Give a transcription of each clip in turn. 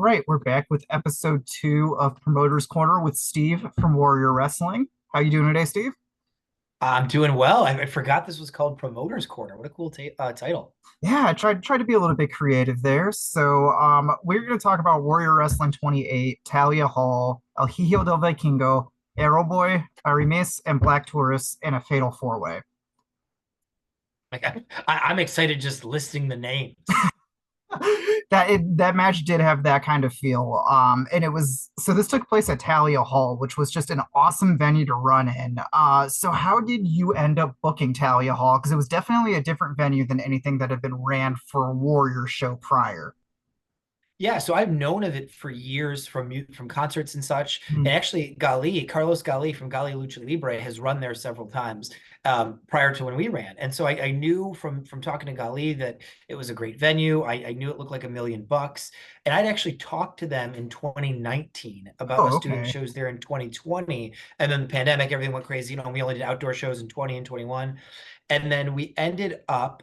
right, we're back with episode 2 of Promoter's Corner with Steve from Warrior Wrestling. How you doing today, Steve? I'm doing well. I forgot this was called Promoter's Corner. What a cool title. Yeah, I tried to be a little bit creative there. So, we're going to talk about Warrior Wrestling 28, Talia Hall, El Hijo del Vikingo, Aeroboy, Aramis, and Black Taurus in a fatal four-way. Like I'm excited just listing the names. That match did have that kind of feel. And it was so this took place at Talia Hall, which was just an awesome venue to run in. So how did you end up booking Talia Hall? Because it was definitely a different venue than anything that had been ran for a Warrior show prior. Yeah, so I've known of it for years from concerts and such. And Mhm. actually, Carlos Gali from Gali Lucha Libre has run there several times prior to when we ran. And so I knew from talking to Gali that it was a great venue. I knew it looked like $1 million. And I'd actually talked to them in 2019 about Oh, us doing okay. shows there in 2020. And then the pandemic, everything went crazy. We only did outdoor shows in 20 and 21. And then we ended up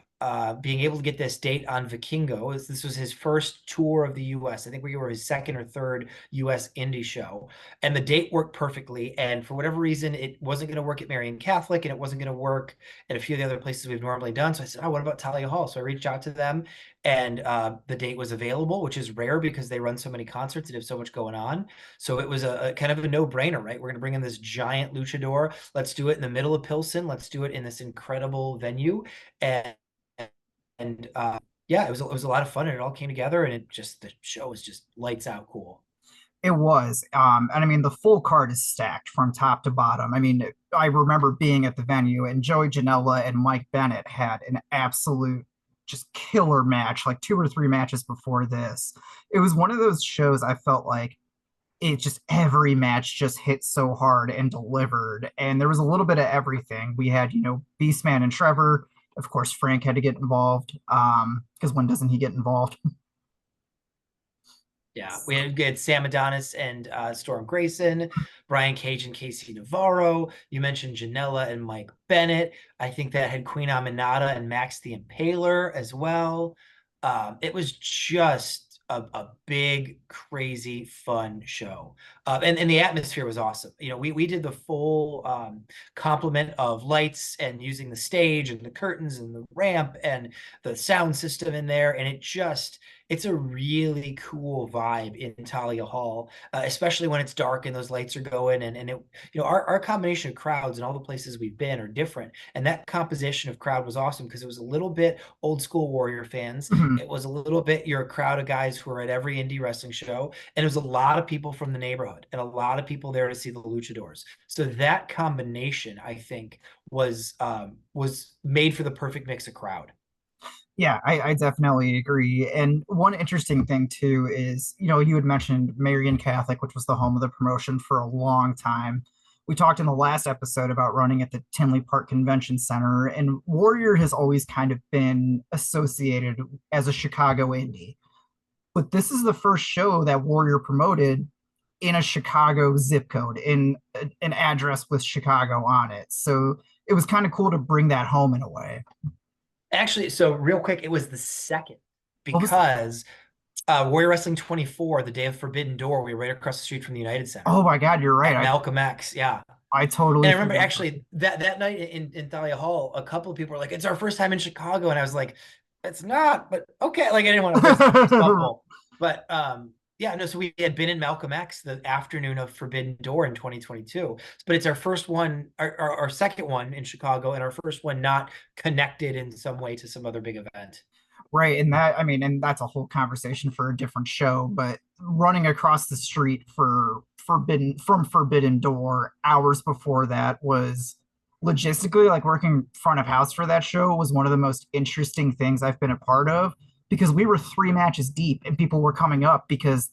being able to get this date on Vikingo. This was his first tour of the US. I think we were his second or third US indie show. And the date worked perfectly. And for whatever reason, it wasn't going to work at Marian Catholic and it wasn't going to work at a few of the other places we've normally done. So I said, oh, what about Talia Hall? So I reached out to them and the date was available, which is rare because they run so many concerts and have so much going on. So it was a kind of a no-brainer, right? We're going to bring in this giant luchador. Let's do it in the middle of Pilsen. Let's do it in this incredible venue. And yeah, it was a lot of fun and it all came together and the show was just lights out cool. It was. And I mean, the full card is stacked from top to bottom. I mean, I remember being at the venue and Joey Janela and Mike Bennett had an absolute just killer match, like two or three matches before this. It was one of those shows I felt like it just every match just hit so hard and delivered. And there was a little bit of everything. We had, Beastman and Trevor. Of course, Frank had to get involved. Because when doesn't he get involved? Yeah, we had Sam Adonis and Storm Grayson, Brian Cage and Casey Navarro. You mentioned Janela and Mike Bennett. I think that had Queen Aminata and Max the Impaler as well. It was just a big, crazy, fun show. And the atmosphere was awesome. We did the full complement of lights and using the stage and the curtains and the ramp and the sound system in there. And it's a really cool vibe in Talia Hall, especially when it's dark and those lights are going. Our combination of crowds and all the places we've been are different. And that composition of crowd was awesome because it was a little bit old school Warrior fans. Mhm. It was a little bit you're a crowd of guys who are at every indie wrestling show. And it was a lot of people from the neighborhood and a lot of people there to see the luchadors. So that combination, I think, was made for the perfect mix of crowd. Yeah, I definitely agree. And one interesting thing too is, you had mentioned Marian Catholic, which was the home of the promotion for a long time. We talked in the last episode about running at the Tinley Park Convention Center, and Warrior has always kind of been associated as a Chicago indie. But this is the first show that Warrior promoted in a Chicago zip code, in an address with Chicago on it. So it was kind of cool to bring that home in a way. Actually, so real quick, it was the second What was the, because Warrior Wrestling 24, the day of Forbidden Door, we were right across the street from the United Center oh my God, you're right. at I Malcolm X. Yeah. I And totally I remember forgot. actually that night in Thalia Hall, a couple of people were like, it's our first time in Chicago. And I was like, it's not, but okay. Like I didn't want to fist bumble. But yeah, no, so we had been in Malcolm X the afternoon of Forbidden Door in 2022. But it's our first one, our second one in Chicago, and our first one not connected in some way to some other big event. Right. And that, I mean, and that's a whole conversation for a different show, but running across the street from Forbidden Door hours before that was logistically, like working front of house for that show was one of the most interesting things I've been a part of, because we were three matches deep and people were coming up because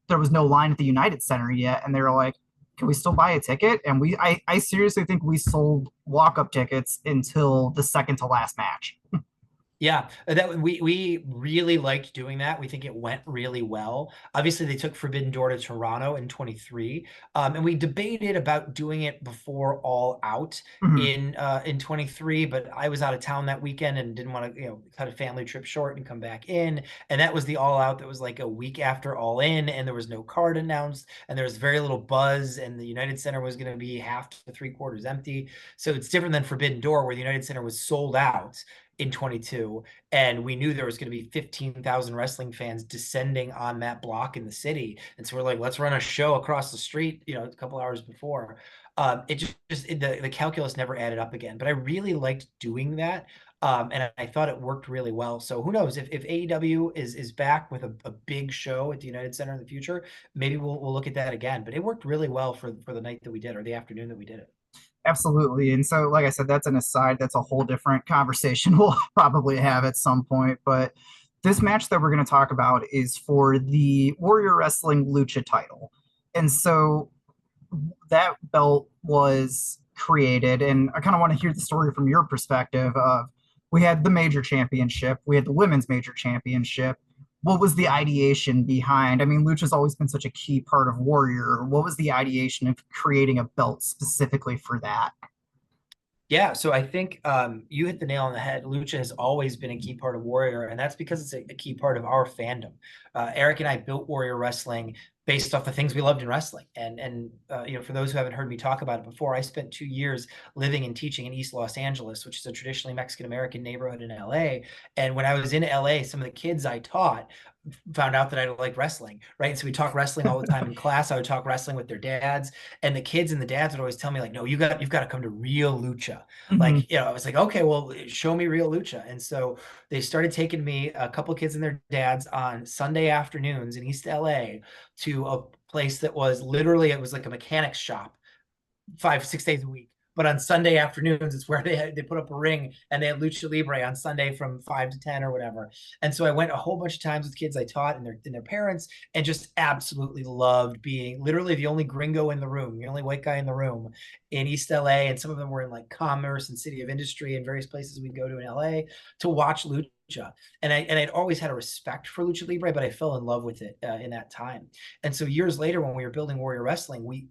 there was no line at the United Center yet. And they were like, can we still buy a ticket? And I seriously think we sold walk up tickets until the second to last match. Yeah, that we really liked doing that. We think it went really well. Obviously, they took Forbidden Door to Toronto in 23, and we debated about doing it before All Out Mhm. in 23. But I was out of town that weekend and didn't want to, cut a family trip short and come back in. And that was the All Out that was like a week after All In, and there was no card announced, and there was very little buzz, and the United Center was going to be half to three quarters empty. So it's different than Forbidden Door, where the United Center was sold out in 22, and we knew there was going to be 15,000 wrestling fans descending on that block in the city, and so we're like, let's run a show across the street, a couple hours before. It the calculus never added up again, but I really liked doing that. And I thought it worked really well. So who knows, if AEW is back with a big show at the United Center in the future, maybe we'll look at that again. But it worked really well for the night that we did, or the afternoon that we did it. Absolutely. And so, like I said, that's an aside. That's a whole different conversation we'll probably have at some point. But this match that we're going to talk about is for the Warrior Wrestling Lucha title. And so that belt was created, and I kind of want to hear the story from your perspective of we had the major championship, we had the women's major championship. What was the ideation behind? I mean, Lucha's always been such a key part of Warrior. What was the ideation of creating a belt specifically for that? Yeah, so I think you hit the nail on the head. Lucha has always been a key part of Warrior, and that's because it's a key part of our fandom. Eric and I built Warrior Wrestling based off the things we loved in wrestling. And for those who haven't heard me talk about it before, I spent 2 years living and teaching in East Los Angeles, which is a traditionally Mexican American neighborhood in LA. And when I was in LA, some of the kids I taught found out that I like wrestling, right? And so we talk wrestling all the time in class. I would talk wrestling with their dads, and the kids and the dads would always tell me like, "No, you've got to come to real lucha." Mm-hmm. I was like, "Okay, well, show me real lucha." And so they started taking me, a couple kids and their dads, on Sunday afternoons in East LA to a place that was literally, it was like a mechanics shop 5, 6 days a week. But on Sunday afternoons, it's where they put up a ring, and they had lucha libre on Sunday from 5 to 10 or whatever. And so I went a whole bunch of times with kids I taught and their parents, and just absolutely loved being literally the only gringo in the room, the only white guy in the room in East LA. And some of them were in like Commerce and City of Industry and various places we'd go to in LA to watch lucha. And I'd always had a respect for lucha libre, but I fell in love with it in that time. And so years later, when we were building Warrior Wrestling,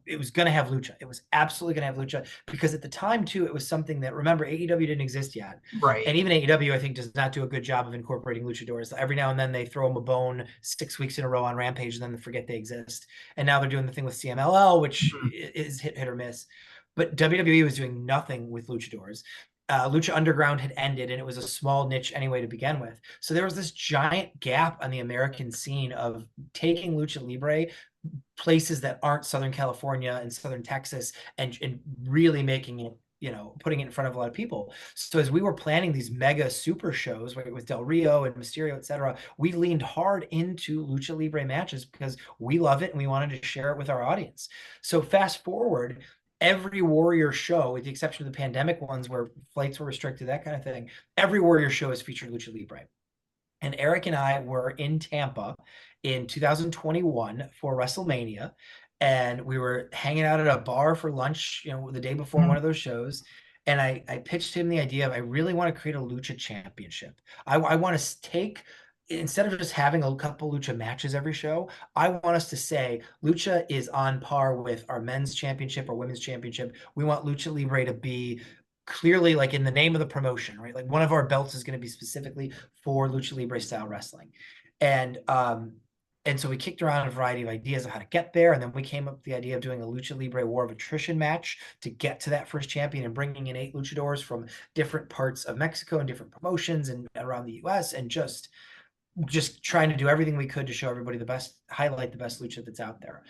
it was going to have lucha. It was absolutely going to have lucha, because at the time too, it was something that, remember, AEW didn't exist yet, Right. and even AEW, I think, does not do a good job of incorporating luchadors. Every now and then they throw them a bone 6 weeks in a row on Rampage, and then they forget they exist. And now they're doing the thing with CMLL, which Mm-hmm. is hit or miss. But WWE was doing nothing with luchadors. Lucha Underground had ended, and it was a small niche anyway to begin with. So there was this giant gap on the American scene of taking Lucha Libre places that aren't Southern California and Southern Texas, and really making it, putting it in front of a lot of people. So as we were planning these mega super shows, right, with Del Rio and Mysterio, etc., we leaned hard into Lucha Libre matches because we love it and we wanted to share it with our audience. So fast forward, every Warrior show, with the exception of the pandemic ones where flights were restricted, that kind of thing, every Warrior show has featured Lucha Libre. And Eric and I were in Tampa in 2021 for WrestleMania, and we were hanging out at a bar for lunch, the day before one of those shows. And I pitched him the idea of, I really want to create a lucha championship. I want to take, instead of just having a couple lucha matches every show, I want us to say lucha is on par with our men's championship or women's championship. We want Lucha Libre to be clearly, like, in the name of the promotion, right? Like, one of our belts is going to be specifically for Lucha Libre style wrestling. And so we kicked around a variety of ideas of how to get there. And then we came up with the idea of doing a Lucha Libre War of Attrition match to get to that first champion, and bringing in 8 luchadors from different parts of Mexico and different promotions and around the US, and just trying to do everything we could to show everybody the best, highlight the best lucha that's out there.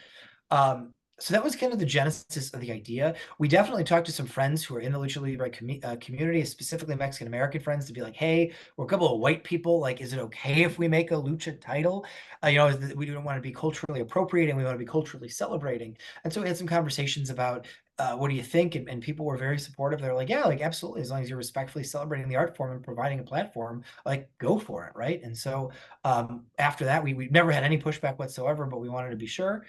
So that was kind of the genesis of the idea. We definitely talked to some friends who are in the Lucha Libre community, specifically Mexican American friends, to be like, "Hey, we're a couple of white people. Like, is it okay if we make a lucha title? We don't want to be culturally appropriating. We want to be culturally celebrating." And so we had some conversations about, what do you think? And people were very supportive. They're like, "Yeah, like, absolutely. As long as you're respectfully celebrating the art form and providing a platform, like, go for it." Right. And so after that, we never had any pushback whatsoever, but we wanted to be sure.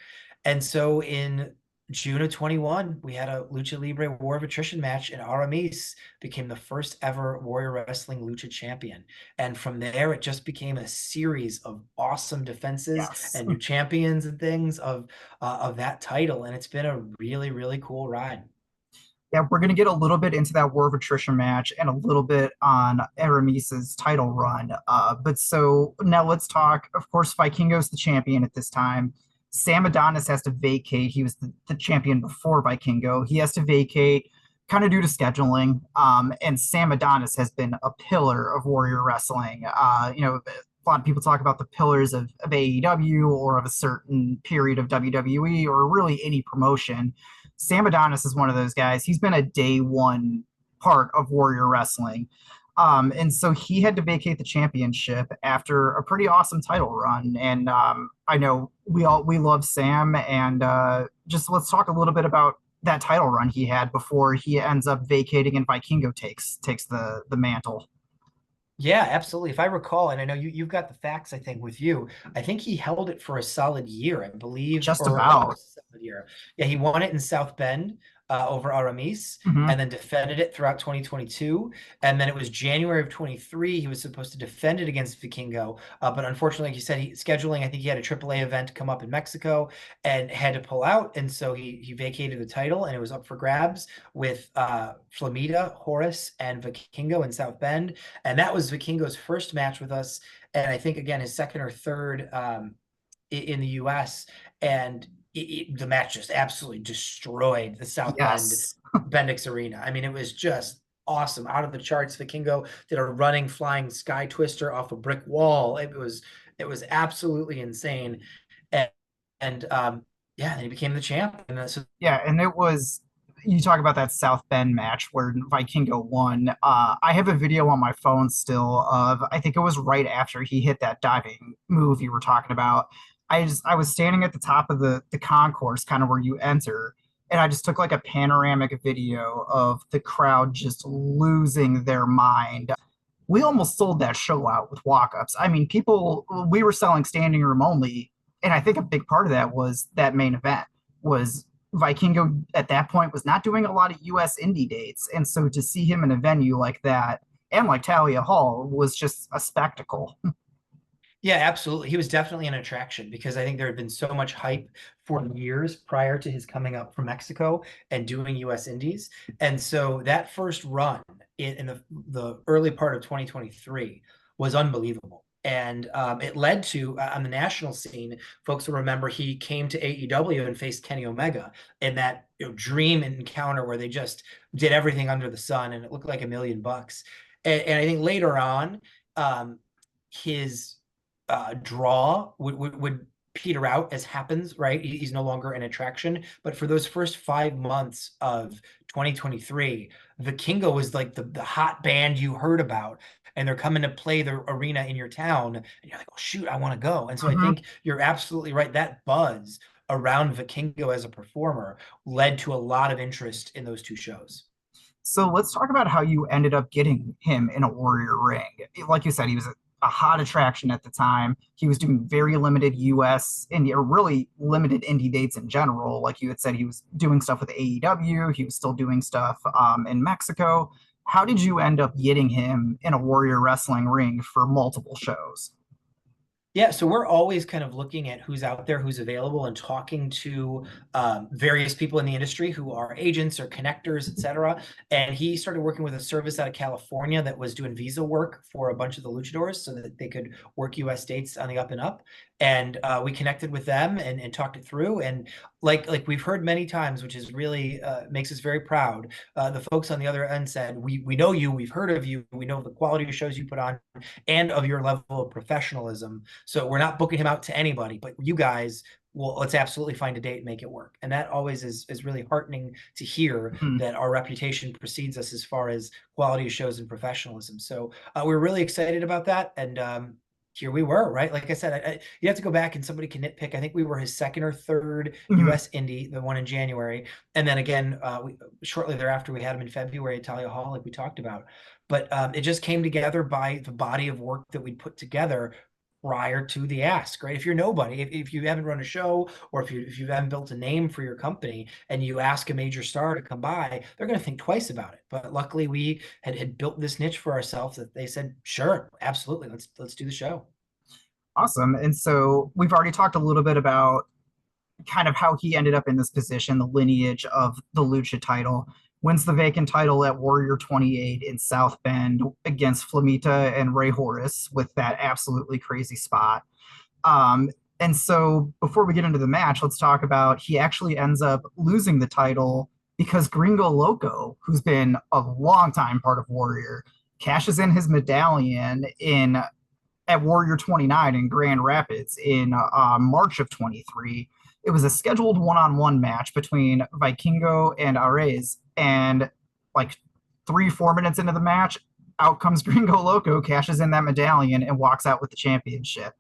And so in June of 21, we had a Lucha Libre War of Attrition match, and Aramis became the first ever Warrior Wrestling Lucha champion. And from there, it just became a series of awesome defenses Yes. and new champions and things of that title. And it's been a really, really cool ride. Yeah, we're going to get a little bit into that War of Attrition match and a little bit on Aramis's title run. But so now let's talk. Of course, Vikingo's the champion at this time. Sam Adonis has to vacate. He was the champion before Vikingo. He has to vacate kind of due to scheduling. And Sam Adonis has been a pillar of Warrior Wrestling. A lot of people talk about the pillars of AEW or of a certain period of WWE or really any promotion. Sam Adonis is one of those guys. He's been a day one part of Warrior Wrestling. And so he had to vacate the championship after a pretty awesome title run. And I know we love Sam, and just let's talk a little bit about that title run he had before he ends up vacating and Vikingo takes the mantle. Yeah, absolutely. If I recall, and I know you've got the facts, I think, with you, I think he held it for a solid year, I believe, Just or about. almost a solid year. Yeah, he won it in South Bend over Aramis, Mm-hmm. and then defended it throughout 2022. And then it was January of 23. He was supposed to defend it against Vikingo, but unfortunately, like you said, scheduling, I think he had a AAA event come up in Mexico and had to pull out. And so he vacated the title, and it was up for grabs with Flamita, Horace, and Vikingo in South Bend. And that was Vikingo's first match with us, and I think again his second or third in the U.S. And the match just absolutely destroyed the South Bend Yes. Bendix Arena. I mean, it was just awesome, out of the charts. Vikingo did a running flying sky twister off a brick wall. It was absolutely insane, and yeah, and he became the champ. And so Yeah, and it was you talk about that South Bend match where Vikingo won. I have a video on my phone still of I think it was right after he hit that diving move you were talking about. I was standing at the top of the concourse, kind of where you enter, and I just took like a panoramic video of the crowd just losing their mind. We almost sold that show out with walk-ups. I mean, we were selling standing room only, and I think a big part of that was that main event was Vikingo at that point was not doing a lot of US indie dates. And so to see him in a venue like that and like Talia Hall was just a spectacle. yeah, absolutely. He was definitely an attraction because I think there had been so much hype for years prior to his coming up from Mexico and doing US Indies. And so that first run in the early part of 2023 was unbelievable. And it led to, on the national scene, folks will remember he came to AEW and faced Kenny Omega in that dream encounter where they just did everything under the sun and it looked like $1 million. And I think later on, his draw would peter out as happens, right? He's no longer an attraction. But for those first 5 months of 2023, Vikingo was like the hot band you heard about. And they're coming to play the arena in your town. And you're like, oh, shoot, I want to go. And so I Mm-hmm. think you're absolutely right. That buzz around Vikingo as a performer led to a lot of interest in those two shows. So let's talk about how you ended up getting him in a Warrior ring. Like you said, he was a hot attraction at the time. He was doing very limited US indie or really limited indie dates in general. Like you had said, he was doing stuff with AEW. He was still doing stuff in Mexico. How did you end up getting him in a Warrior Wrestling ring for multiple shows? Yeah, so we're always kind of looking at who's out there, who's available, and talking to various people in the industry who are agents or connectors, et cetera. And he started working with a service out of California that was doing visa work for a bunch of the luchadors so that they could work US dates on the up and up. And we connected with them and talked it through. And like we've heard many times, which is really makes us very proud. The folks on the other end said, we know you, we've heard of you, we know the quality of shows you put on, and of your level of professionalism. So we're not booking him out to anybody, but you guys, well, let's absolutely find a date and make it work. And that always is really heartening to hear Hmm. that our reputation precedes us as far as quality of shows and professionalism. So we're really excited about that. And here we were, right? Like I said, you have to go back and somebody can nitpick. I think we were his second or third Hmm. US Indie, the one in January. And then again, shortly thereafter, we had him in February at Talia Hall, like we talked about. But it just came together by the body of work that we put together prior to the ask, right? If you're nobody, if you haven't run a show, or if you haven't built a name for your company and you ask a major star to come by, they're going to think twice about it. But luckily we had built this niche for ourselves that they said, sure, absolutely, let's do the show. Awesome. And so we've already talked a little bit about kind of how he ended up in this position, the lineage of the Lucha title. Wins the vacant title at Warrior 28 in South Bend against Flamita and Ray Horace with that absolutely crazy spot. And so before we get into the match, let's talk about he actually ends up losing the title because Gringo Loco, who's been a long time part of Warrior, cashes in his medallion in at Warrior 29 in Grand Rapids in March of 23. It was a scheduled one-on-one match between Vikingo and Ares, and like 3 4 minutes into the match, out comes Gringo Loco, cashes in that medallion, and walks out with the championship.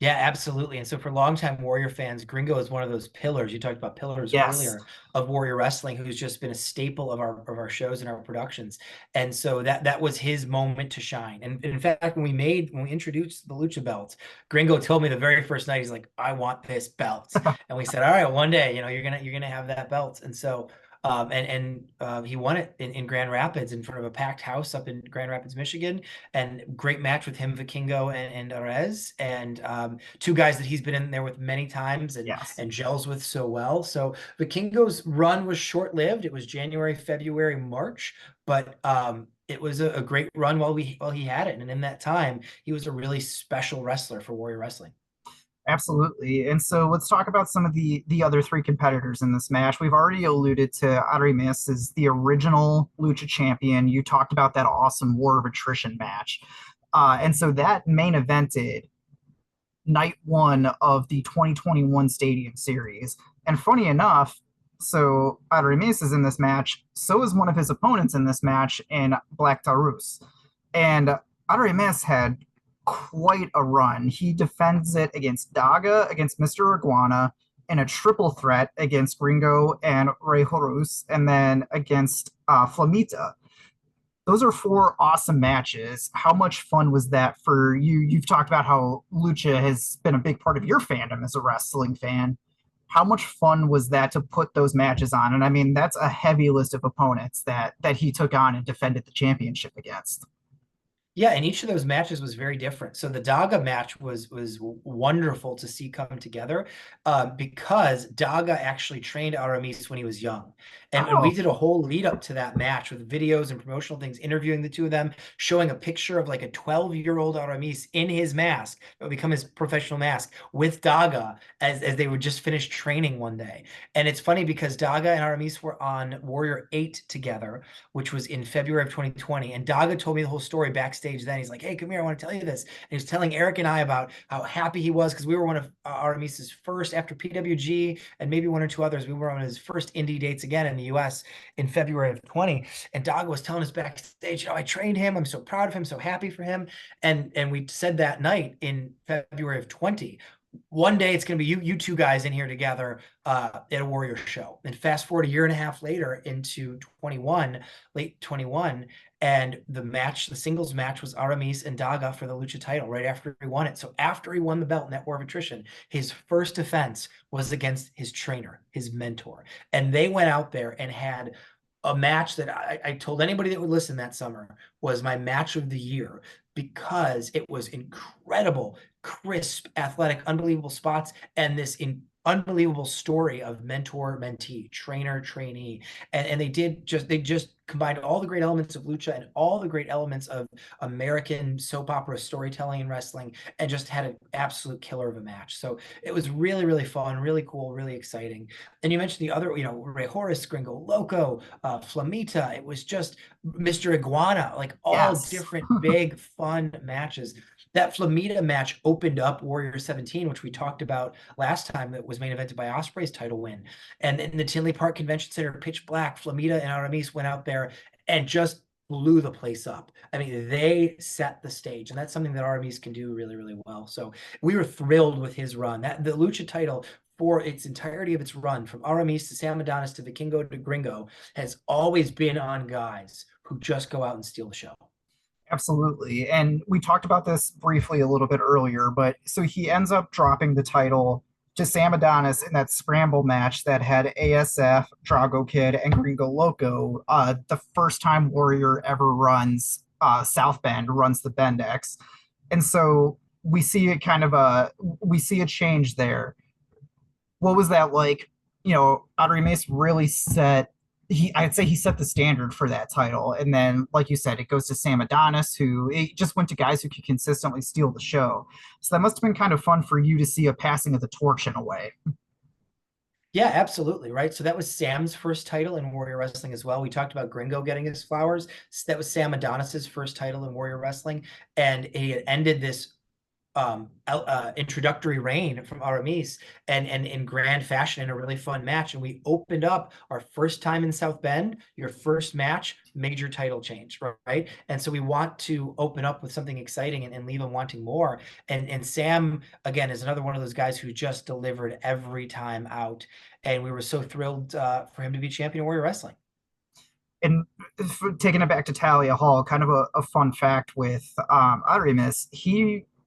Yeah, absolutely. And so for longtime Warrior fans, Gringo is one of those pillars. You talked about pillars Yes, earlier of Warrior Wrestling, who's just been a staple of our shows and our productions. And so that was his moment to shine. And in fact, when we introduced the Lucha belt, Gringo told me the very first night, he's like, I want this belt. And we said, all right, one day, you're gonna have that belt. And so he won it in Grand Rapids in front of a packed house up in Grand Rapids, Michigan, and great match with him, Vikingo and Arez, and two guys that he's been in there with many times yes, and gels with so well. So Vikingo's run was short lived. It was January, February, March, but it was a great run while he had it, and in that time, he was a really special wrestler for Warrior Wrestling. absolutely. And so let's talk about some of the other three competitors in this match. We've already alluded to Aramis as the original Lucha champion. You talked about that awesome War of Attrition match. And so that main evented night one of the 2021 Stadium Series. And funny enough, so Aramis is in this match. So is one of his opponents in this match in Black Taurus. And Aramis had quite a run. He defends it against Daga, against Mr. Iguana, in a triple threat against Gringo and Rey Horus, and then against Flamita. Those are 4 awesome matches. How much fun was that for you? You've talked about how Lucha has been a big part of your fandom as a wrestling fan. How much fun was that to put those matches on? And I mean, that's a heavy list of opponents that he took on and defended the championship against. Yeah, and each of those matches was very different. So the Daga match was wonderful to see come together because Daga actually trained Aramis when he was young. And we Oh, did a whole lead up to that match with videos and promotional things, interviewing the two of them, showing a picture of like a 12-year-old Aramis in his mask, that would become his professional mask, with Daga as they would just finish training one day. And it's funny because Daga and Aramis were on Warrior 8 together, which was in February of 2020. And Daga told me the whole story backstage then. He's like, hey, come here, I want to tell you this. And he was telling Eric and I about how happy he was because we were one of Aramis's first, after PWG and maybe one or two others, we were on his first indie dates again in the US in February of 20. And Daga was telling us backstage, I trained him. I'm so proud of him, so happy for him. And we said that night in February of 20, one day it's going to be you two guys in here together at a Warrior show. And fast forward a year and a half later into 21, late 21, and the singles match was Aramis and Daga for the Lucha title right after he won it. So after he won the belt in that War of Attrition, his first defense was against his trainer, his mentor. And they went out there and had a match that I told anybody that would listen that summer was my match of the year because it was incredible, crisp, athletic, unbelievable spots, and this unbelievable story of mentor, mentee, trainer, trainee. And they just combined all the great elements of Lucha and all the great elements of American soap opera storytelling and wrestling, and just had an absolute killer of a match. So it was really, really fun, really cool, really exciting. And you mentioned the other, Ray Horace, Gringo Loco, Flamita. It was just Mr. Iguana, like all yes. different big fun matches. That Flamita match opened up Warrior 17, which we talked about last time, that was main evented by Ospreay's title win. And in the Tinley Park Convention Center, pitch black, Flamita and Aramis went out there and just blew the place up. I mean, they set the stage, and that's something that Aramis can do really, really well. So we were thrilled with his run. That the Lucha title for its entirety of its run, from Aramis to Sam Adonis to Vikingo to Gringo, has always been on guys who just go out and steal the show. Absolutely. And we talked about this briefly a little bit earlier, but so he ends up dropping the title to Sam Adonis in that scramble match that had ASF, Drago Kid, and Gringo Loco. The first time Warrior ever runs South Bend, runs the Bendex. And so we see it kind of we see a change there. What was that like? You know, Aramis really set I'd say he set the standard for that title. And then, like you said, it goes to Sam Adonis, who it just went to guys who could consistently steal the show. So that must have been kind of fun for you to see a passing of the torch in a way. Yeah, absolutely. Right. So that was Sam's first title in Warrior Wrestling as well. We talked about Gringo getting his flowers. So that was Sam Adonis's first title in Warrior Wrestling. And he had ended this introductory reign from Aramis and in grand fashion in a really fun match. And we opened up our first time in South Bend, your first match, major title change, right? And so we want to open up with something exciting and leave them wanting more. And Sam, again, is another one of those guys who just delivered every time out. And we were so thrilled for him to be champion of Warrior Wrestling. And taking it back to Talia Hall, kind of a fun fact with Aramis,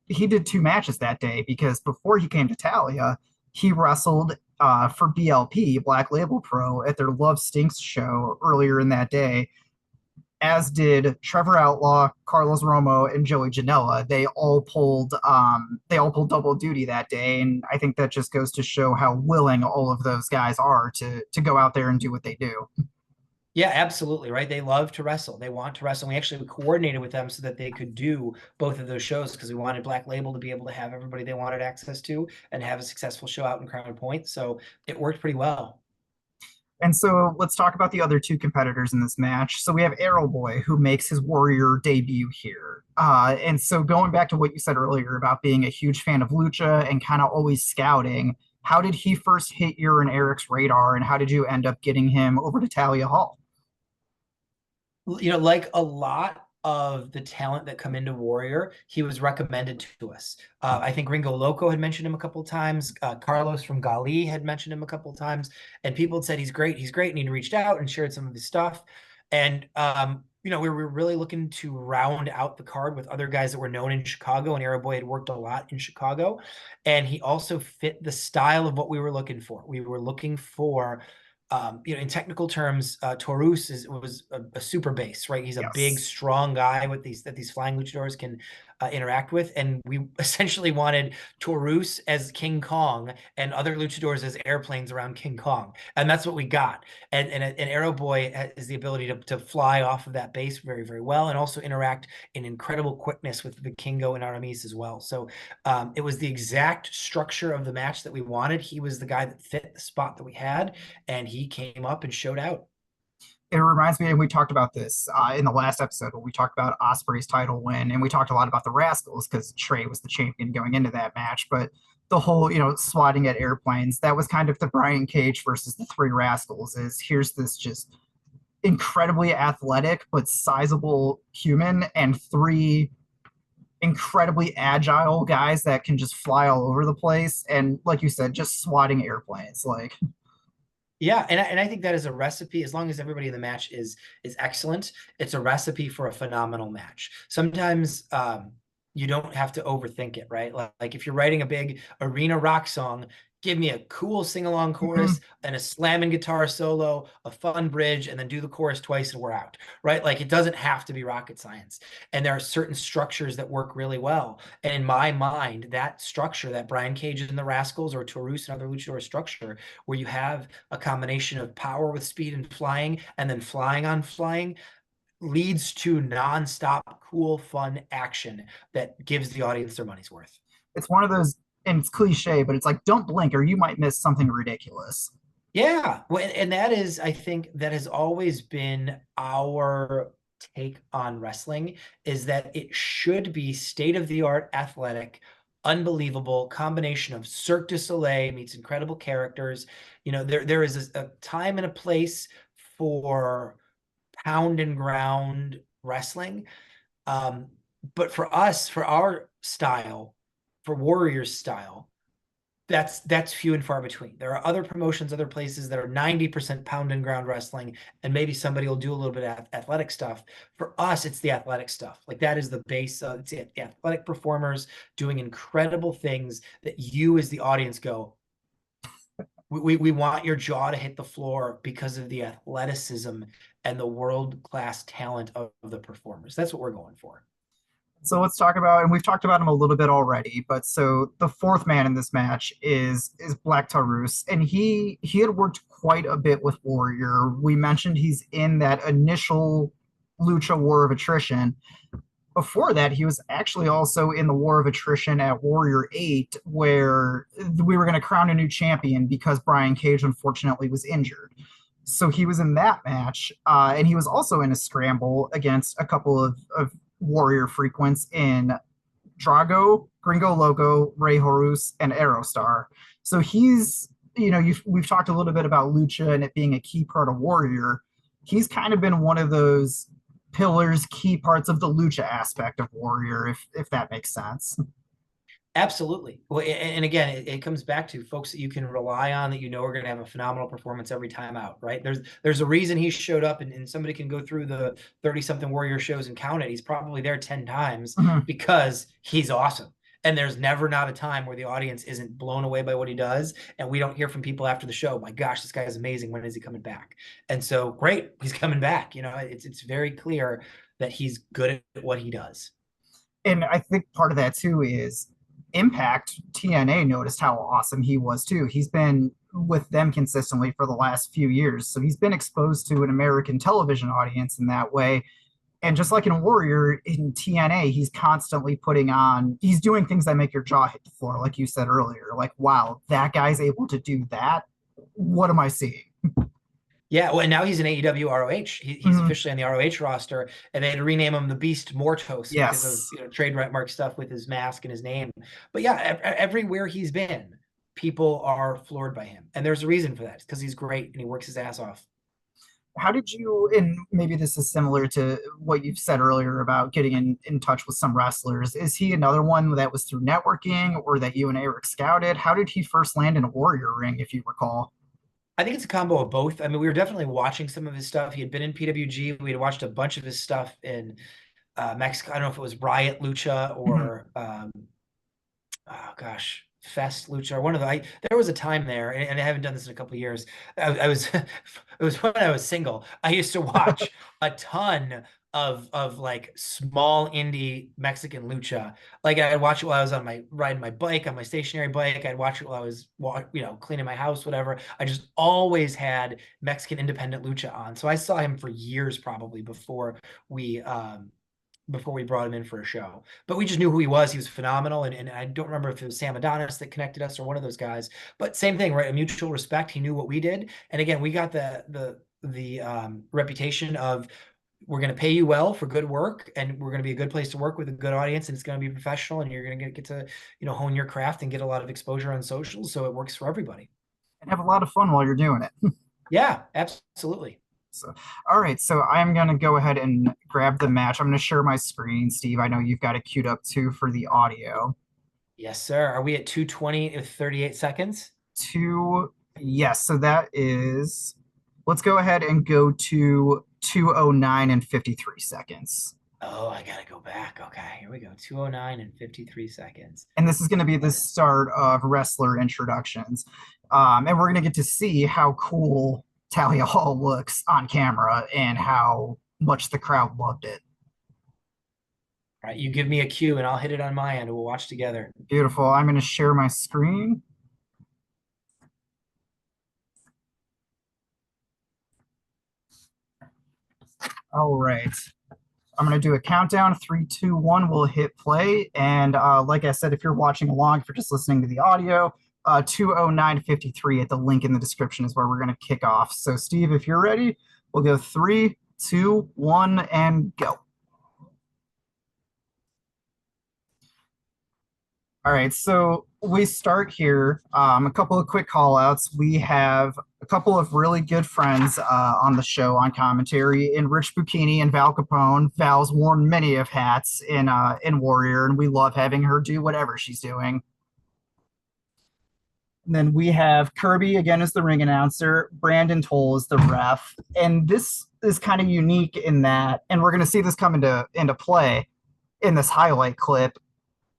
he did two matches that day because before he came to Talia, he wrestled for BLP, Black Label Pro, at their Love Stinks show earlier in that day, as did Trevor Outlaw, Carlos Romo, and Joey Janela. They all pulled double duty that day, and I think that just goes to show how willing all of those guys are to go out there and do what they do. Yeah, absolutely. Right. They love to wrestle. They want to wrestle. We actually coordinated with them so that they could do both of those shows because we wanted Black Label to be able to have everybody they wanted access to and have a successful show out in Crown Point. So it worked pretty well. And so let's talk about the other two competitors in this match. So we have Aeroboy, who makes his Warrior debut here. And so going back to what you said earlier about being a huge fan of Lucha and kind of always scouting, how did he first hit your and Eric's radar, and how did you end up getting him over to Talia Hall? Like a lot of the talent that come into Warrior, he was recommended to us. I think Ringo Loco had mentioned him a couple of times. Carlos from Gali had mentioned him a couple of times, and people had said he's great, he's great, and he'd reached out and shared some of his stuff. And we were really looking to round out the card with other guys that were known in Chicago, and Aeroboy had worked a lot in Chicago, and he also fit the style of what we were looking for. We were looking for in technical terms, Taurus was a super base, right? He's a big, Yes. strong guy with these flying luchadors can interact with, and we essentially wanted Taurus as King Kong and other luchadors as airplanes around King Kong, and that's what we got. And Aeroboy has the ability to fly off of that base very, very well, and also interact in incredible quickness with Vikingo and Aramis as well. So it was the exact structure of the match that we wanted. He was the guy that fit the spot that we had, and he came up and showed out. It reminds me, and we talked about this in the last episode when we talked about Osprey's title win, and we talked a lot about the Rascals because Trey was the champion going into that match. But the whole, swatting at airplanes, that was kind of the Brian Cage versus the three Rascals. Is here's this just incredibly athletic but sizable human, and three incredibly agile guys that can just fly all over the place, and like you said, just swatting airplanes. Like Yeah, and I think that is a recipe. As long as everybody in the match is excellent, it's a recipe for a phenomenal match. Sometimes you don't have to overthink it, right? Like if you're writing a big arena rock song, give me a cool sing-along chorus and a slamming guitar solo, a fun bridge, and then do the chorus twice and we're out, right? Like it doesn't have to be rocket science. And there are certain structures that work really well. And in my mind, that structure, that Brian Cage and the Rascals or Taurus and other luchador structure, where you have a combination of power with speed and flying, and then flying on flying, leads to nonstop, cool, fun action that gives the audience their money's worth. it's one of those, and it's cliche, but it's like don't blink or you might miss something ridiculous. Yeah, well, and that is, I think, that has always been our take on wrestling, is that it should be state-of-the-art athletic, unbelievable combination of Cirque du Soleil meets incredible characters. There is a time and a place for pound and ground wrestling. But for us, for our style, for Warriors style, that's few and far between. There are other promotions, other places that are 90% pound and ground wrestling, and maybe somebody will do a little bit of athletic stuff. For us, it's the athletic stuff. Like that is the base. It's the athletic performers doing incredible things that you as the audience go, we want your jaw to hit the floor because of the athleticism and the world-class talent of the performers. That's what we're going for. So let's talk about, and we've talked about him a little bit already, but so the fourth man in this match is Black Taurus, and he had worked quite a bit with Warrior. We mentioned he's in that initial Lucha War of Attrition. Before that, he was actually also in the War of Attrition at Warrior 8, where we were going to crown a new champion because Brian Cage unfortunately was injured. So he was in that match, and he was also in a scramble against a couple of Warrior frequents in Drago, Gringo Loco, Rey Horus, and Aerostar. So he's, we've talked a little bit about Lucha and it being a key part of Warrior. He's kind of been one of those pillars, key parts of the Lucha aspect of Warrior, if that makes sense. Absolutely. Well, and again, it comes back to folks that you can rely on, that you know are going to have a phenomenal performance every time out, right? There's a reason he showed up, and somebody can go through the 30-something Warrior shows and count it. He's probably there 10 times because he's awesome. And there's never not a time where the audience isn't blown away by what he does. And we don't hear from people after the show, my gosh, this guy is amazing. When is he coming back? And so great, he's coming back. It's very clear that he's good at what he does. And I think part of that too is Impact. TNA noticed how awesome he was too. He's been with them consistently for the last few years. So he's been exposed to an American television audience in that way. And just like in Warrior, in TNA, he's constantly he's doing things that make your jaw hit the floor, like you said earlier. Like, wow, that guy's able to do that. What am I seeing? Yeah, well, and now he's in AEW ROH. He's officially on the ROH roster, and they had to rename him the Beast Mortos because of trademark stuff with his mask and his name. But yeah, everywhere he's been, people are floored by him, and there's a reason for that. It's because he's great and he works his ass off. How did you, and maybe this is similar to what you've said earlier about getting in touch with some wrestlers, is he another one that was through networking or that you and Eric scouted? How did he first land in a Warrior ring, if you recall? I think it's a combo of both. I mean, we were definitely watching some of his stuff. He had been in PWG. We had watched a bunch of his stuff in Mexico. I don't know if it was Riot Lucha or oh gosh, Fest Lucha, or one of the. There was a time there, and I haven't done this in a couple of years. I was it was when I was single. I used to watch a ton of like small indie Mexican lucha. Like I'd watch it while I was riding my bike on my stationary bike. I'd watch it while I was cleaning my house, whatever. I just always had Mexican independent lucha on. So I saw him for years probably before we brought him in for a show. But we just knew who he was. He was phenomenal. And I don't remember if it was Sam Adonis that connected us or one of those guys. But same thing, right? A mutual respect. He knew what we did. And again, we got the reputation of, we're going to pay you well for good work, and we're going to be a good place to work with a good audience, and it's going to be professional, and you're going to get to hone your craft and get a lot of exposure on socials, so it works for everybody. And have a lot of fun while you're doing it. Yeah, absolutely. So, all right, so I'm going to go ahead and grab the match. I'm going to share my screen. Steve, I know you've got it queued up too for the audio. Yes, sir. Are we at 2:20 with 38 seconds? Yes, so that is, let's go ahead and go to 2:09 and 53 seconds. Oh, I gotta go back. Okay, here we go. 2:09 and 53 seconds. And this is going to be the start of wrestler introductions. And we're going to get to see how cool Talia Hall looks on camera and how much the crowd loved it. All right, you give me a cue and I'll hit it on my end and we'll watch together. Beautiful. I'm going to share my screen. All right. I'm going to do a countdown. 3, 2, 1. We'll hit play. And like I said, if you're watching along, if you're just listening to the audio, 2:09:53 at the link in the description is where we're going to kick off. So, Steve, if you're ready, we'll go 3, 2, 1, and go. All right, so we start here. A couple of quick call outs. We have a couple of really good friends on the show on commentary in Rich Bucchini and Val Capone. Val's worn many of hats in Warrior, and we love having her do whatever she's doing. And then we have Kirby again as the ring announcer, Brandon Toll as the ref. And this is kind of unique in that, and we're going to see this come into play in this highlight clip.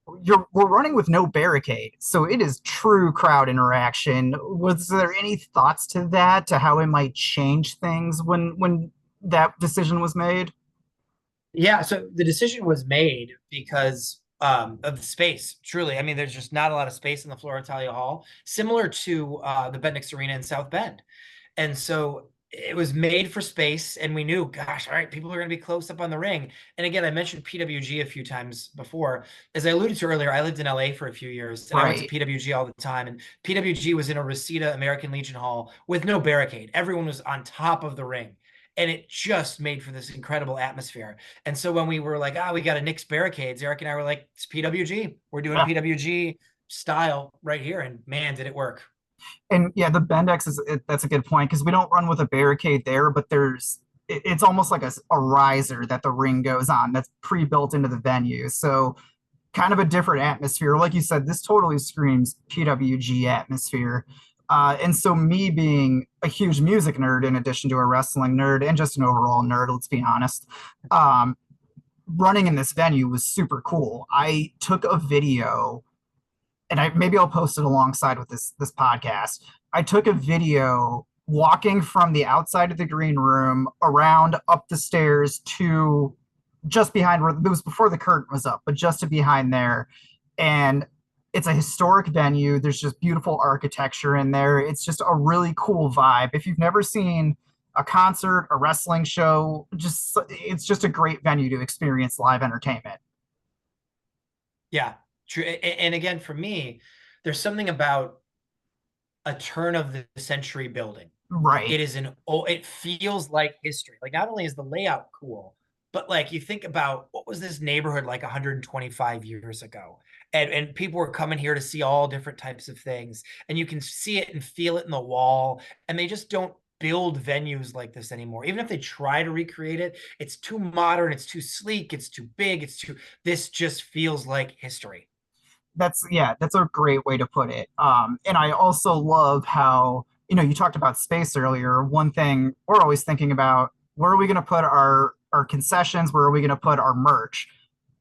We're running with no barricade, so it is true crowd interaction. Was there any thoughts to that, to how it might change things when that decision was made? Yeah, so the decision was made because of the space. Truly, I mean, there's just not a lot of space in the Flora Italia Hall, similar to the Betnix Arena in South Bend. And so it was made for space, and we knew, gosh, all right, people are going to be close up on the ring. And again, I mentioned PWG a few times before. As I alluded to earlier, I lived in LA for a few years, and I went to Right. PWG all the time. And PWG was in a Reseda American Legion Hall with no barricade. Everyone was on top of the ring. And it just made for this incredible atmosphere. And so when we were like, we got to nix barricades, Eric and I were like, it's PWG. We're doing PWG style right here. And man, did it work. And yeah, the Bendex that's a good point because we don't run with a barricade there, but it's almost like a riser that the ring goes on that's pre-built into the venue. So kind of a different atmosphere. Like you said, this totally screams PWG atmosphere. And so me being a huge music nerd in addition to a wrestling nerd and just an overall nerd, let's be honest, um, running in this venue was super cool. I took a video and maybe I'll post it alongside with this podcast. I took a video walking from the outside of the green room around up the stairs to just behind where it was before the curtain was up, but just to behind there. And it's a historic venue. There's just beautiful architecture in there. It's just a really cool vibe. If you've never seen a concert, a wrestling show, just it's just a great venue to experience live entertainment. Yeah, true. And again, for me, there's something about a turn of the century building. Right. It feels like history. Like not only is the layout cool, but like you think about what was this neighborhood like 125 years ago? And people were coming here to see all different types of things. And you can see it and feel it in the wall. And they just don't build venues like this anymore. Even if they try to recreate it, it's too modern, it's too sleek, it's too big, this just feels like history. That's a great way to put it. And I also love how, you talked about space earlier. One thing we're always thinking about, where are we going to put our concessions? Where are we going to put our merch?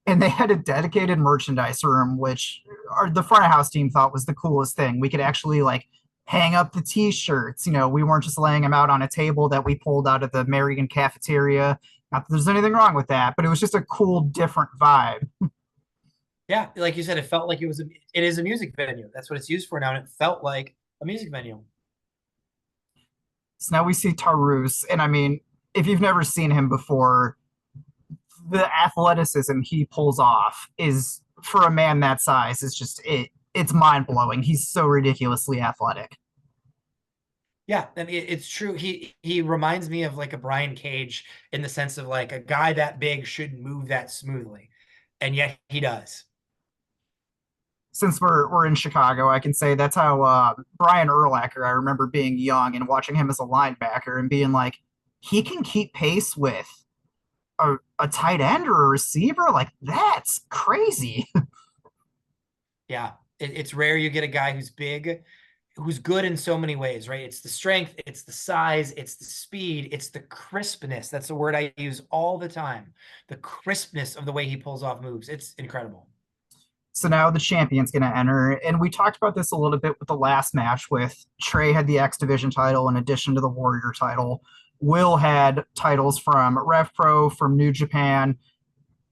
And they had a dedicated merchandise room, which the front of house team thought was the coolest thing. We could actually like hang up the t-shirts. We weren't just laying them out on a table that we pulled out of the Marion cafeteria. Not that there's anything wrong with that, but it was just a cool, different vibe. Yeah, like you said, it felt like it is a music venue. That's what it's used for now, and it felt like a music venue. So now we see Taurus, and I mean, if you've never seen him before, the athleticism he pulls off is for a man that size is just it's mind blowing. He's so ridiculously athletic. Yeah, and it's true. He reminds me of like a Brian Cage in the sense of like a guy that big shouldn't move that smoothly, and yet he does. Since we're in Chicago, I can say that's how Brian Urlacher. I remember being young and watching him as a linebacker and being like, he can keep pace with a tight end or a receiver. Like that's crazy. Yeah, it's rare you get a guy who's big, who's good in so many ways, right? It's the strength, it's the size, it's the speed, it's the crispness. That's the word I use all the time. The crispness of the way he pulls off moves. It's incredible. So now the champion's going to enter. And we talked about this a little bit with the last match with Trey had the X Division title in addition to the Warrior title. Will had titles from Rev Pro, from New Japan.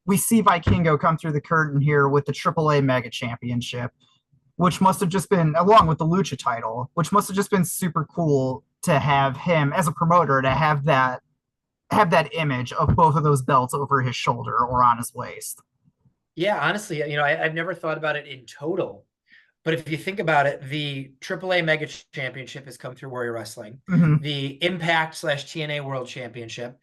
We see Vikingo come through the curtain here with the AAA Mega Championship, which must have just been, along with the Lucha title, which must have just been super cool to have him as a promoter to have that image of both of those belts over his shoulder or on his waist. Yeah, honestly, I've never thought about it in total. But if you think about it, the AAA Mega Championship has come through Warrior Wrestling. Mm-hmm. The Impact / TNA World Championship,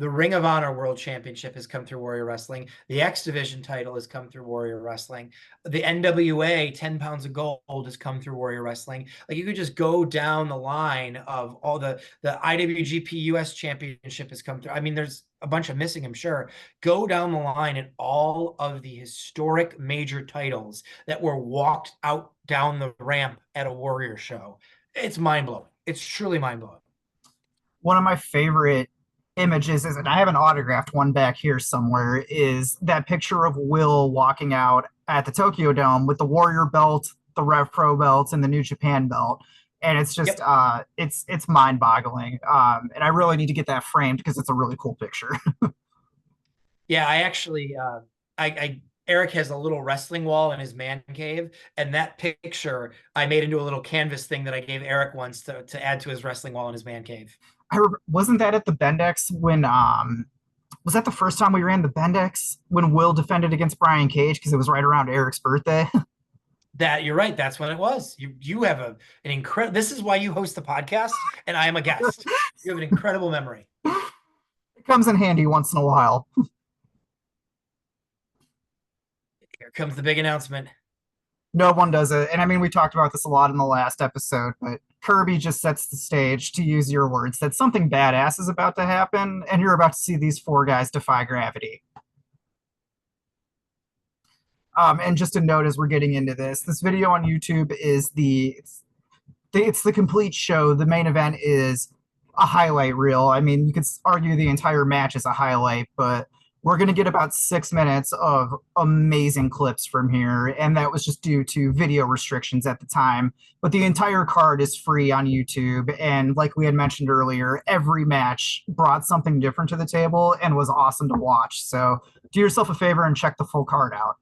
The Ring of Honor World Championship has come through Warrior Wrestling. The X Division title has come through Warrior Wrestling. The NWA 10 pounds of gold has come through Warrior Wrestling. Like you could just go down the line of all the IWGP US Championship has come through. I mean, there's a bunch of missing, I'm sure. Go down the line and all of the historic major titles that were walked out down the ramp at a Warrior show. It's mind blowing. It's truly mind blowing. One of my favorite images is, and I have an autographed one back here somewhere, is that picture of Will walking out at the Tokyo Dome with the Warrior belt, the Rev Pro belt, and the New Japan belt. And it's just Yep. it's mind-boggling. And I really need to get that framed because it's a really cool picture. Yeah, I actually I Eric has a little wrestling wall in his man cave, and that picture I made into a little canvas thing that I gave Eric once to add to his wrestling wall in his man cave. Wasn't that at the Bendex when was that the first time we ran the Bendex when Will defended against Brian Cage because it was right around Eric's birthday? That you're right. That's when it was. You have an incredible. This is why you host the podcast, and I am a guest. You have an incredible memory. It comes in handy once in a while. Here comes the big announcement. No one does it. And I mean, we talked about this a lot in the last episode, but Kirby just sets the stage, to use your words, that something badass is about to happen, and you're about to see these four guys defy gravity. And just a note as we're getting into this video on YouTube is it's the complete show. The main event is a highlight reel. I mean, you could argue the entire match is a highlight, but we're going to get about 6 minutes of amazing clips from here, and that was just due to video restrictions at the time. But the entire card is free on YouTube, and like we had mentioned earlier, every match brought something different to the table and was awesome to watch. So do yourself a favor and check the full card out.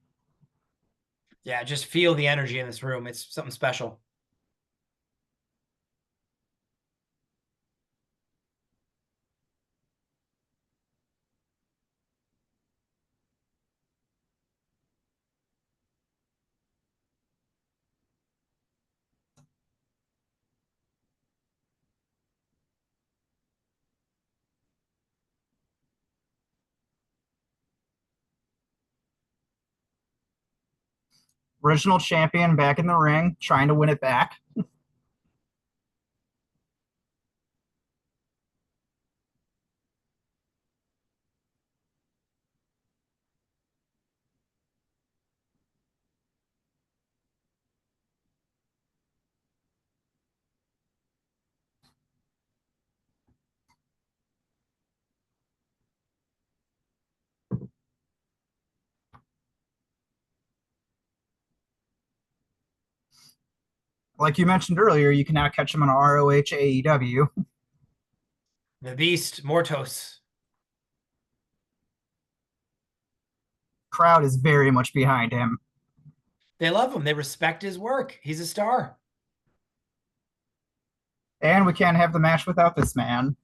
Yeah, just feel the energy in this room. It's something special. Original champion back in the ring, trying to win it back. Like you mentioned earlier, you can now catch him on ROH AEW. The Beast, Mortos. Crowd is very much behind him. They love him. They respect his work. He's a star. And we can't have the match without this man.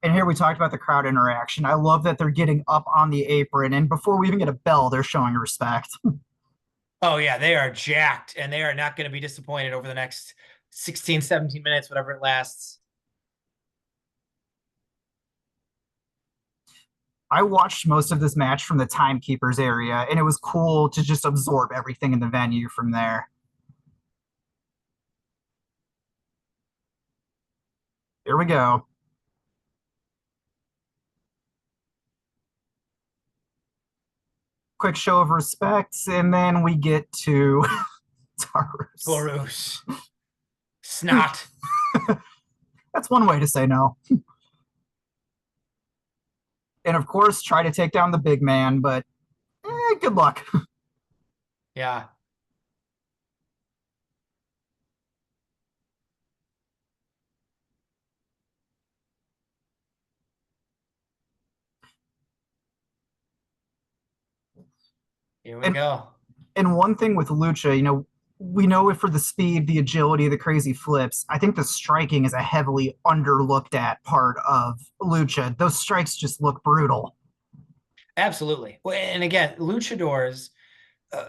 And here we talked about the crowd interaction. I love that they're getting up on the apron, and before we even get a bell, they're showing respect. Oh, yeah, they are jacked, and they are not going to be disappointed over the next 16, 17 minutes, whatever it lasts. I watched most of this match from the timekeepers area, and it was cool to just absorb everything in the venue from there. Here we go. Quick show of respect, and then we get to Taurus. Taurus. Snot. That's one way to say no. And of course, try to take down the big man, but good luck. Yeah. Here we And go. and one thing with Lucha, we know it for the speed, the agility, the crazy flips. I think the striking is a heavily underlooked at part of Lucha. Those strikes just look brutal. Absolutely. Well, and again, luchadors.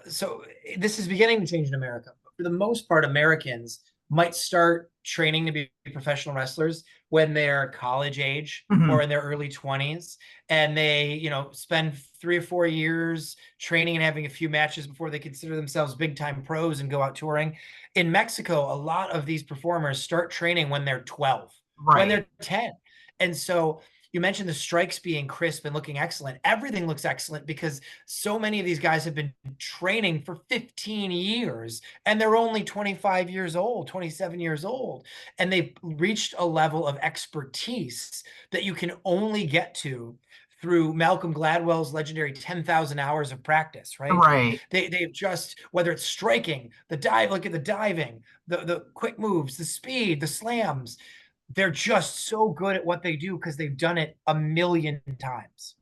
So this is beginning to change in America. But for the most part, Americans might start training to be professional wrestlers when they're college age Mm-hmm. or in their early 20s, and they, spend 3 or 4 years training and having a few matches before they consider themselves big time pros and go out touring. In Mexico, a lot of these performers start training when they're 12, when Right. they're 10. And so you mentioned the strikes being crisp and looking excellent. Everything looks excellent because so many of these guys have been training for 15 years and they're only 25 years old, 27 years old. And they've reached a level of expertise that you can only get to through Malcolm Gladwell's legendary 10,000 hours of practice, right? Right. They've just, whether it's striking, the dive, look at the diving, the quick moves, the speed, the slams, they're just so good at what they do because they've done it a million times.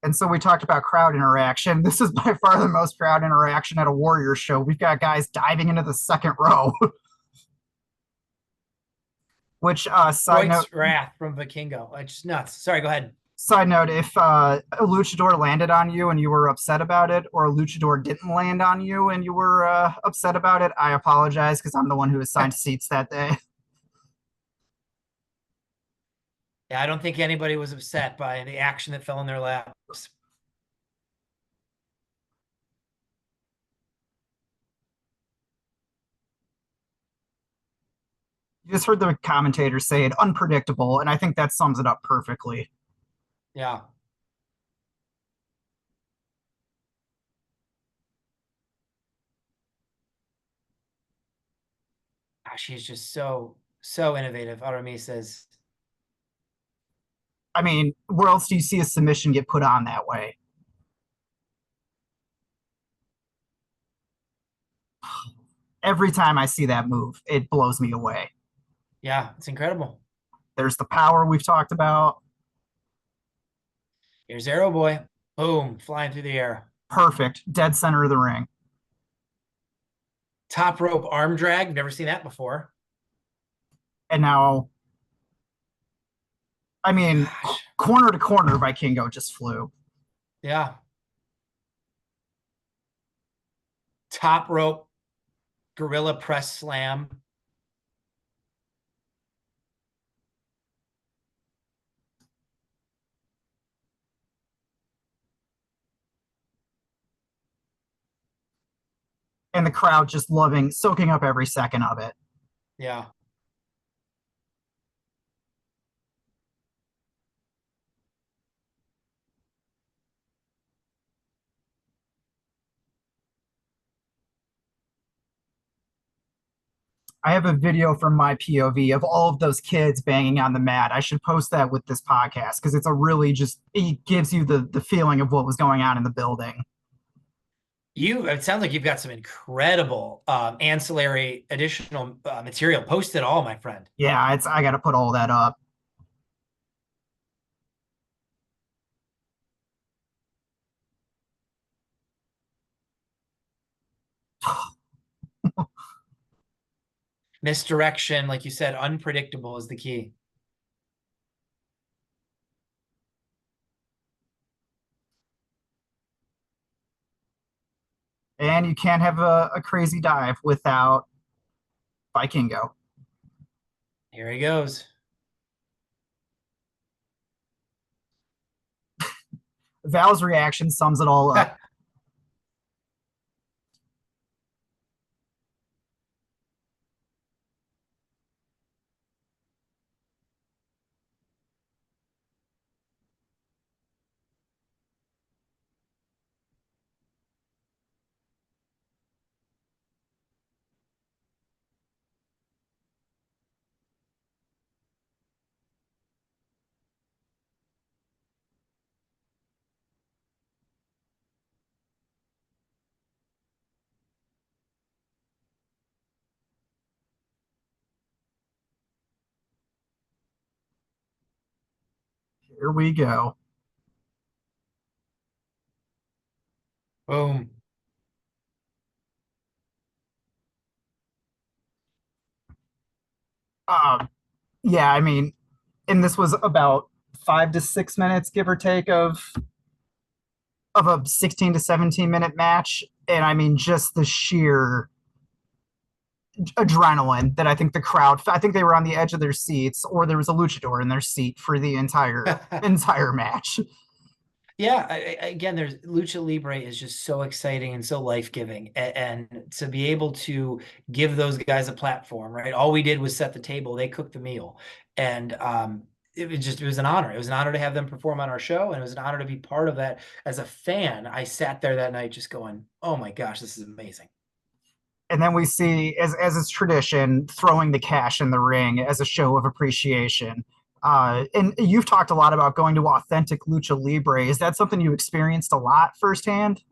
And so we talked about crowd interaction. This is by far the most crowd interaction at a Warriors show. We've got guys diving into the second row. Which Deutsch Wrath from Vikingo. It's just nuts. Sorry, go ahead. side note, if a luchador landed on you and you were upset about it, or a luchador didn't land on you and you were upset about it, I apologize because I'm the one who assigned seats that day. Yeah, I don't think anybody was upset by the action that fell in their laps. You just heard the commentators say it unpredictable, and I think that sums it up perfectly. Yeah. She's just so innovative. Aramis says, I mean, where else do you see a submission get put on that way? Every time I see that move, it blows me away. yeah, it's incredible. There's the power we've talked about. Here's Aeroboy. Boom, flying through the air. Perfect. Dead center of the ring. Top rope arm drag. Never seen that before. And now, I mean, Gosh. corner to corner, Vikingo just flew. Yeah. Top rope gorilla press slam. And the crowd just loving, soaking up every second of it. Yeah. I have a video from my POV of all of those kids banging on the mat. I should post that with this podcast because it's a really just, it gives you the feeling of what was going on in the building. It sounds like you've got some incredible ancillary additional material. Post it all, my friend. Yeah, I got to put all that up. Misdirection, like you said, unpredictable is the key. And you can't have a crazy dive without Vikingo. Here he goes. Val's reaction sums it all up. Here we go. Boom. Um, yeah, I mean, and this was about 5 to 6 minutes, give or take, of a 16 to 17 minute match. And I mean, just the sheer adrenaline that I think the crowd, I think they were on the edge of their seats, or there was a luchador in their seat for the entire match. Yeah, again, there's Lucha Libre is just so exciting and so life-giving, and to be able to give those guys a platform, right? All we did was set the table, they cooked the meal, and it was an honor. It was an honor to have them perform on our show, and it was an honor to be part of that. As a fan, I sat there that night just going, "Oh my gosh, this is amazing." And then we see, as is tradition, throwing the cash in the ring as a show of appreciation. And you've talked a lot about going to authentic lucha libre. Is that something you experienced a lot firsthand?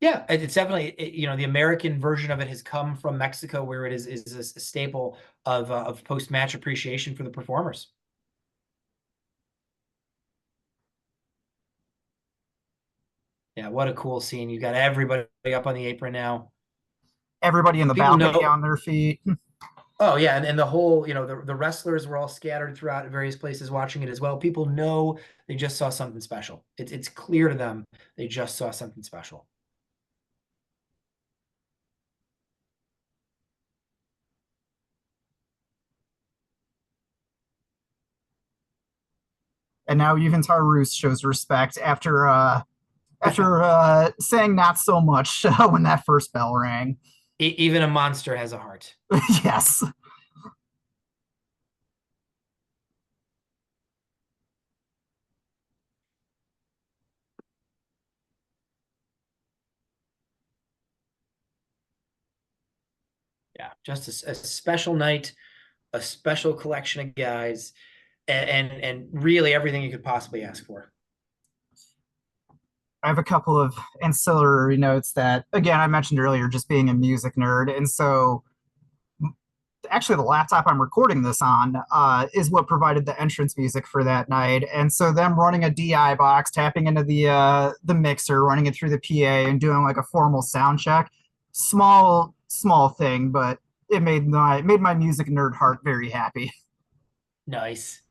Yeah, it's definitely the American version of it has come from Mexico, where it is a staple of post-match appreciation for the performers. Yeah, what a cool scene. You got everybody up on the apron now. Everybody in the People balcony know. on their feet. Oh yeah, and the whole, the wrestlers were all scattered throughout various places watching it as well. People know they just saw something special. It's clear to them they just saw something special. And now even Taurus shows respect after saying not so much when that first bell rang. Even a monster has a heart. Yes. Yeah, just a special night, a special collection of guys, and really everything you could possibly ask for. I have a couple of ancillary notes that, again, I mentioned earlier, just being a music nerd. And so, actually, the laptop I'm recording this on is what provided the entrance music for that night. And so, them running a DI box, tapping into the mixer, running it through the PA, and doing like a formal sound check. Small thing, but it made my music nerd heart very happy. Nice.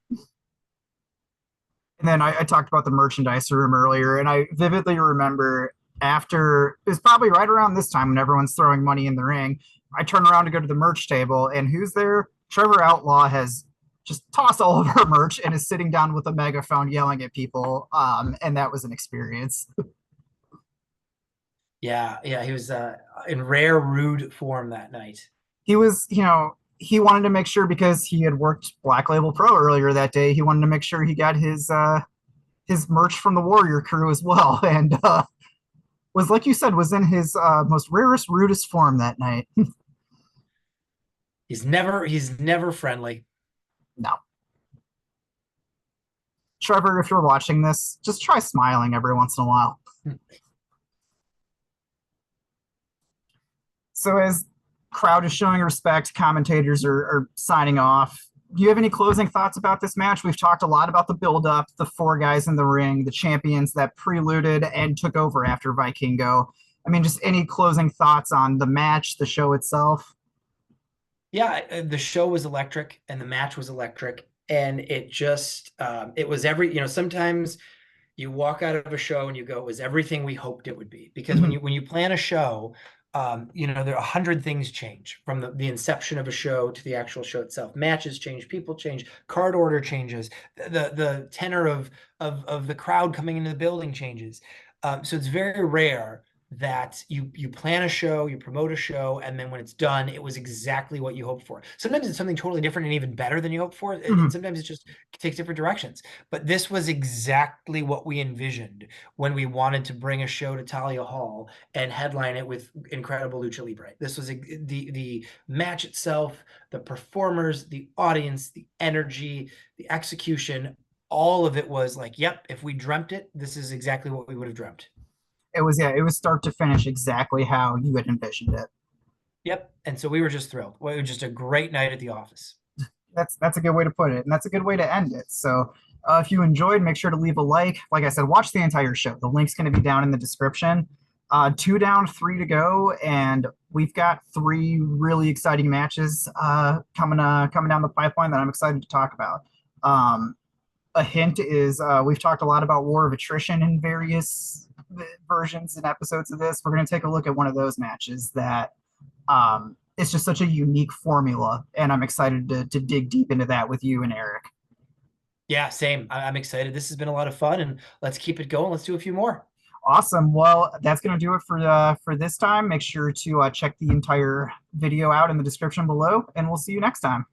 And then I talked about the merchandise room earlier, and I vividly remember after it was probably right around this time when everyone's throwing money in the ring. I turn around to go to the merch table, and who's there? Trevor Outlaw has just tossed all of our merch and is sitting down with a megaphone yelling at people. And that was an experience. Yeah, yeah, he was in rare rude form that night. He was, he wanted to make sure because he had worked Black Label Pro earlier that day. He wanted to make sure he got his merch from the Warrior Crew as well, and was like you said, was in his most rarest, rudest form that night. He's never friendly. No, Trevor, if you're watching this, just try smiling every once in a while. So as crowd is showing respect, commentators are signing off. Do you have any closing thoughts about this match? We've talked a lot about the build-up, the four guys in the ring, the champions that preluded and took over after Vikingo. I mean, just any closing thoughts on the match, the show itself? Yeah, the show was electric and the match was electric, and it just it was sometimes you walk out of a show and you go, it was everything we hoped it would be. Because when Mhm. you plan a show, there are 100 things change from the inception of a show to the actual show itself. Matches change, people change, card order changes, the tenor of the crowd coming into the building changes. So it's very rare that you plan a show, you promote a show, and then when it's done, it was exactly what you hoped for. Sometimes it's something totally different and even better than you hoped for, and Mhm. sometimes it takes different directions. But this was exactly what we envisioned when we wanted to bring a show to Talia Hall and headline it with incredible lucha libre. This was the match itself, the performers, the audience, the energy, the execution. All of it was like, yep, if we dreamt it, this is exactly what we would have dreamt. It was, yeah, it was start to finish exactly how you had envisioned it. Yep. And so we were just thrilled. Well, it was just a great night at the office. That's a good way to put it, and that's a good way to end it. So If you enjoyed, make sure to leave a like. Like I said, watch the entire show. The link's going to be down in the description. Two down, three to go, and we've got three really exciting matches coming down the pipeline that I'm excited to talk about. A hint is we've talked a lot about War of Attrition in various versions and episodes of this. We're going to take a look at one of those matches that it's just such a unique formula, and I'm excited to dig deep into that with you and Eric. Yeah, same. I'm excited. This has been a lot of fun, and let's keep it going. Let's do a few more. Awesome. Well, that's going to do it for this time. Make sure to check the entire video out in the description below, and we'll see you next time.